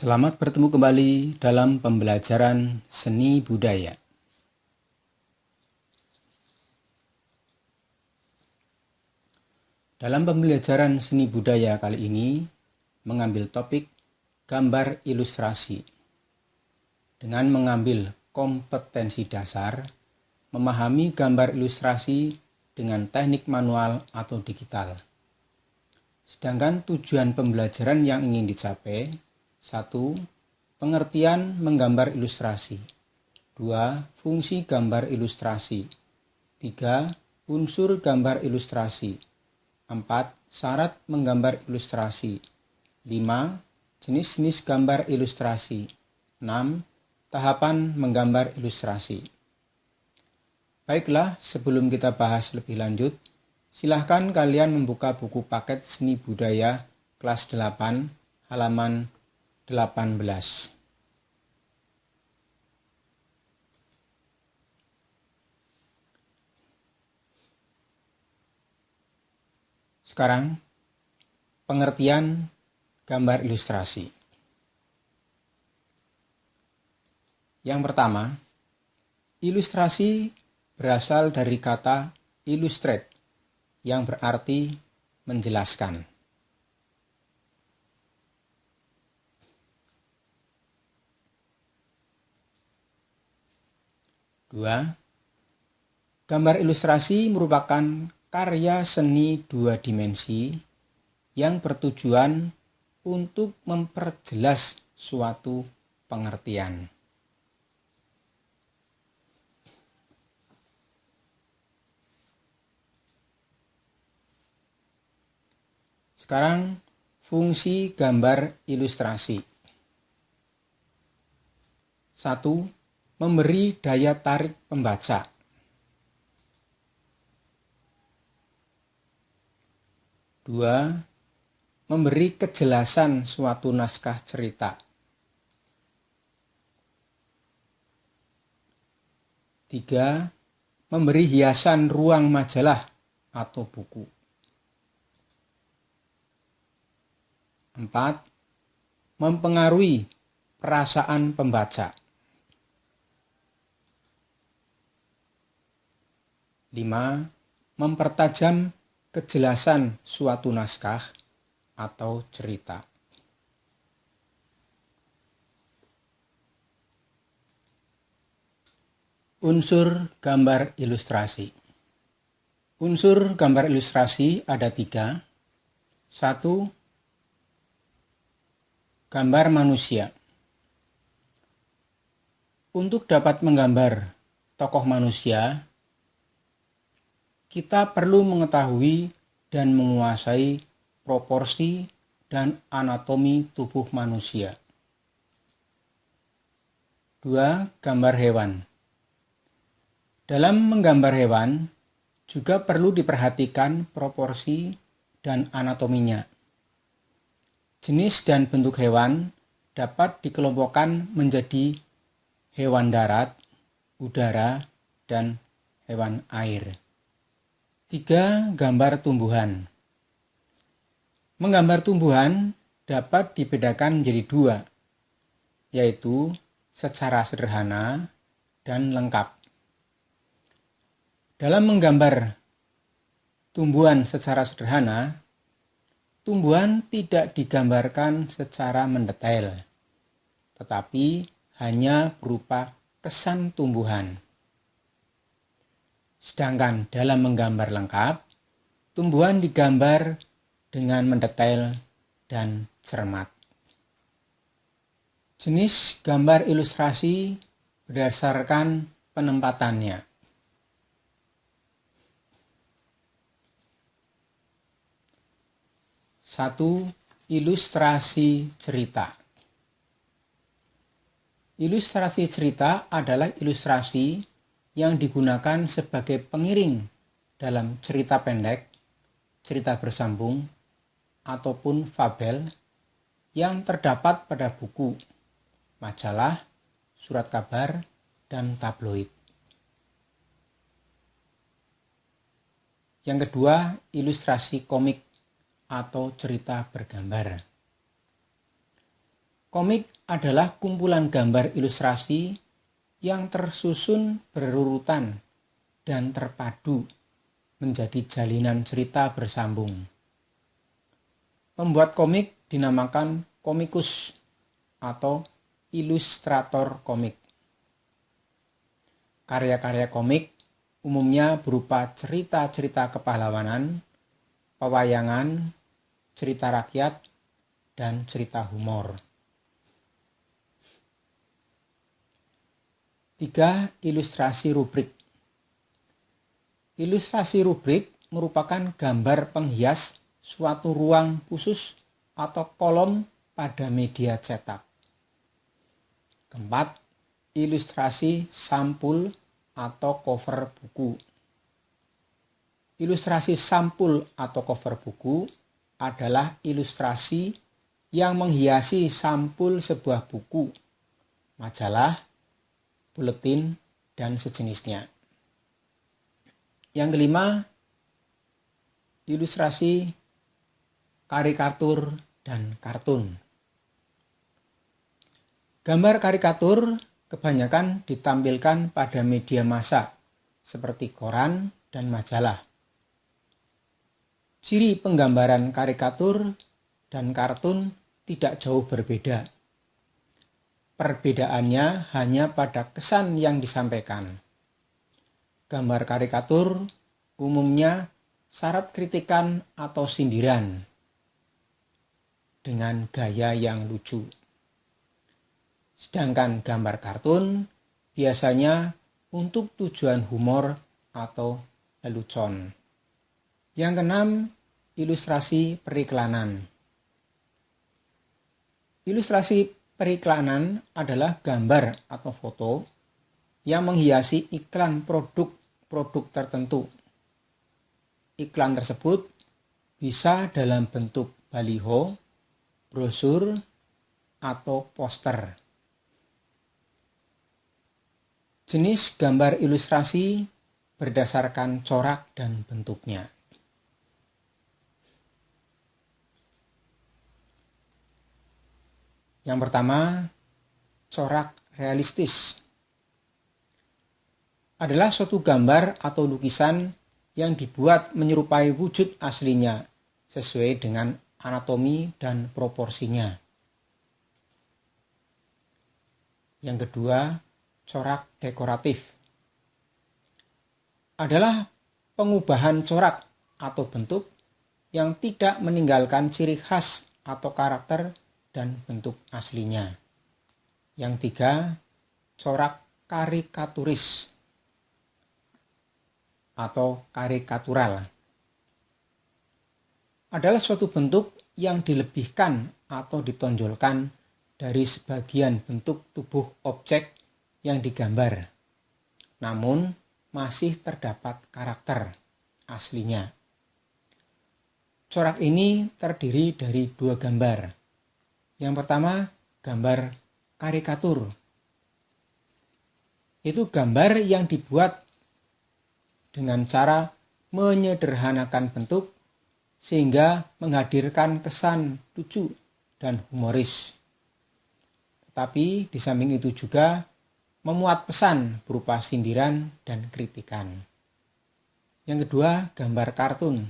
Selamat bertemu kembali dalam pembelajaran seni budaya. Dalam pembelajaran seni budaya kali ini, mengambil topik gambar ilustrasi. Dengan mengambil kompetensi dasar, memahami gambar ilustrasi dengan teknik manual atau digital. Sedangkan tujuan pembelajaran yang ingin dicapai: 1. Pengertian menggambar ilustrasi. 2. Fungsi gambar ilustrasi. 3. Unsur gambar ilustrasi. 4. Syarat menggambar ilustrasi. 5. Jenis-jenis gambar ilustrasi. 6. Tahapan menggambar ilustrasi. Baiklah, sebelum kita bahas lebih lanjut, silahkan kalian membuka buku paket seni budaya kelas 8 halaman 18. Sekarang, pengertian gambar ilustrasi. Yang pertama, ilustrasi berasal dari kata illustrate yang berarti menjelaskan. Dua, gambar ilustrasi merupakan karya seni dua dimensi yang bertujuan untuk memperjelas suatu pengertian. Sekarang, fungsi gambar ilustrasi. 1. Memberi daya tarik pembaca. 2. Memberi kejelasan suatu naskah cerita. 3. Memberi hiasan ruang majalah atau buku. 4. Mempengaruhi perasaan pembaca. 5. Mempertajam kejelasan suatu naskah atau cerita. Unsur gambar ilustrasi. Unsur gambar ilustrasi ada 3. 1. Gambar manusia. Untuk dapat menggambar tokoh manusia, kita perlu mengetahui dan menguasai proporsi dan anatomi tubuh manusia. 2. Gambar hewan. Dalam menggambar hewan, juga perlu diperhatikan proporsi dan anatominya. Jenis dan bentuk hewan dapat dikelompokkan menjadi hewan darat, udara, dan hewan air. 3. Gambar tumbuhan. Menggambar tumbuhan dapat dibedakan menjadi 2, yaitu secara sederhana dan lengkap. Dalam menggambar tumbuhan secara sederhana, tumbuhan tidak digambarkan secara mendetail, tetapi hanya berupa kesan tumbuhan. Sedangkan dalam menggambar lengkap, tumbuhan digambar dengan mendetail dan cermat. Jenis gambar ilustrasi berdasarkan penempatannya. 1. Ilustrasi cerita. Ilustrasi cerita adalah ilustrasi yang digunakan sebagai pengiring dalam cerita pendek, cerita bersambung, ataupun fabel yang terdapat pada buku, majalah, surat kabar, dan tabloid. Yang kedua, ilustrasi komik atau cerita bergambar. Komik adalah kumpulan gambar ilustrasi yang tersusun berurutan dan terpadu menjadi jalinan cerita bersambung. Pembuat komik dinamakan komikus atau ilustrator komik. Karya-karya komik umumnya berupa cerita-cerita kepahlawanan, pewayangan, cerita rakyat, dan cerita humor. 3. Ilustrasi rubrik. Ilustrasi rubrik merupakan gambar penghias suatu ruang khusus atau kolom pada media cetak. 4. Ilustrasi sampul atau cover buku. Ilustrasi sampul atau cover buku adalah ilustrasi yang menghiasi sampul sebuah buku, majalah, buletin, dan sejenisnya. Yang kelima, ilustrasi karikatur dan kartun. Gambar karikatur kebanyakan ditampilkan pada media massa seperti koran dan majalah. Ciri penggambaran karikatur dan kartun tidak jauh berbeda. Perbedaannya hanya pada kesan yang disampaikan. Gambar karikatur umumnya syarat kritikan atau sindiran dengan gaya yang lucu. Sedangkan gambar kartun biasanya untuk tujuan humor atau lelucon. Yang keenam, ilustrasi periklanan. Ilustrasi periklanan adalah gambar atau foto yang menghiasi iklan produk tertentu. Iklan tersebut bisa dalam bentuk baliho, brosur, atau poster. Jenis gambar ilustrasi berdasarkan corak dan bentuknya. Yang pertama, corak realistis. Adalah suatu gambar atau lukisan yang dibuat menyerupai wujud aslinya sesuai dengan anatomi dan proporsinya. Yang kedua, corak dekoratif. Adalah pengubahan corak atau bentuk yang tidak meninggalkan ciri khas atau karakter dan bentuk aslinya. Yang tiga, corak karikaturis atau karikatural. Adalah suatu bentuk yang dilebihkan atau ditonjolkan dari sebagian bentuk tubuh objek yang digambar, namun masih terdapat karakter aslinya. Corak ini terdiri dari dua gambar. Yang pertama, gambar karikatur. Itu gambar yang dibuat dengan cara menyederhanakan bentuk sehingga menghadirkan kesan lucu dan humoris. Tetapi di samping itu juga memuat pesan berupa sindiran dan kritikan. Yang kedua, gambar kartun.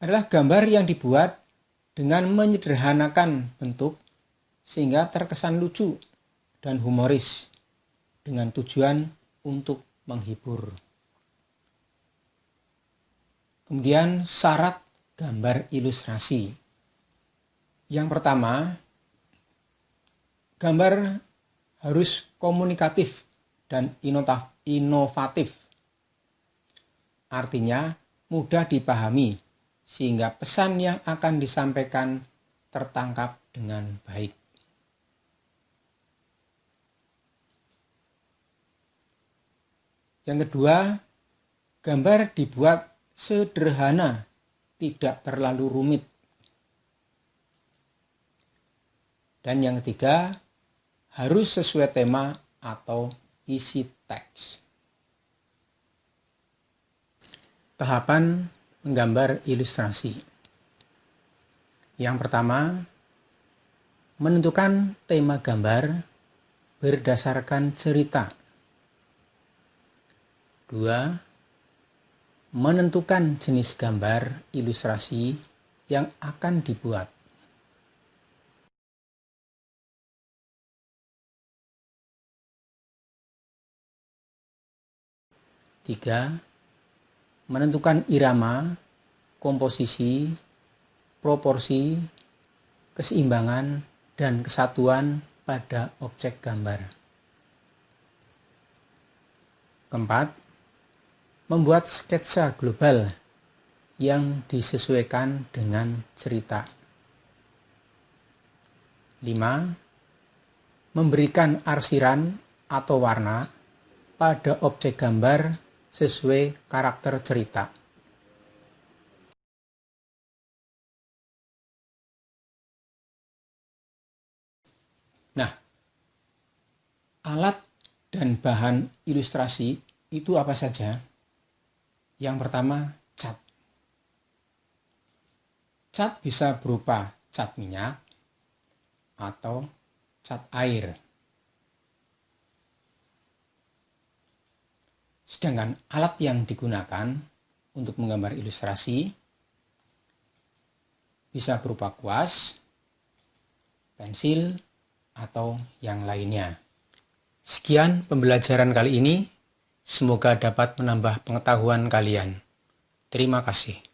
Adalah gambar yang dibuat dengan menyederhanakan bentuk sehingga terkesan lucu dan humoris dengan tujuan untuk menghibur. Kemudian syarat gambar ilustrasi. Yang pertama, gambar harus komunikatif dan inovatif. Artinya mudah dipahami sehingga pesan yang akan disampaikan tertangkap dengan baik. Yang kedua, gambar dibuat sederhana, tidak terlalu rumit. Dan yang ketiga, harus sesuai tema atau isi teks. Tahapan menggambar ilustrasi. Yang pertama, Menentukan tema gambar berdasarkan cerita. 2. Menentukan jenis gambar ilustrasi yang akan dibuat. 3. Menentukan irama, komposisi, proporsi, keseimbangan, dan kesatuan pada objek gambar. 4. Membuat sketsa global yang disesuaikan dengan cerita. 5. Memberikan arsiran atau warna pada objek gambar sesuai karakter cerita. Nah, alat dan bahan ilustrasi itu apa saja? Yang pertama, cat. Cat bisa berupa cat minyak atau cat air. Sedangkan alat yang digunakan untuk menggambar ilustrasi bisa berupa kuas, pensil, atau yang lainnya. Sekian pembelajaran kali ini. Semoga dapat menambah pengetahuan kalian. Terima kasih.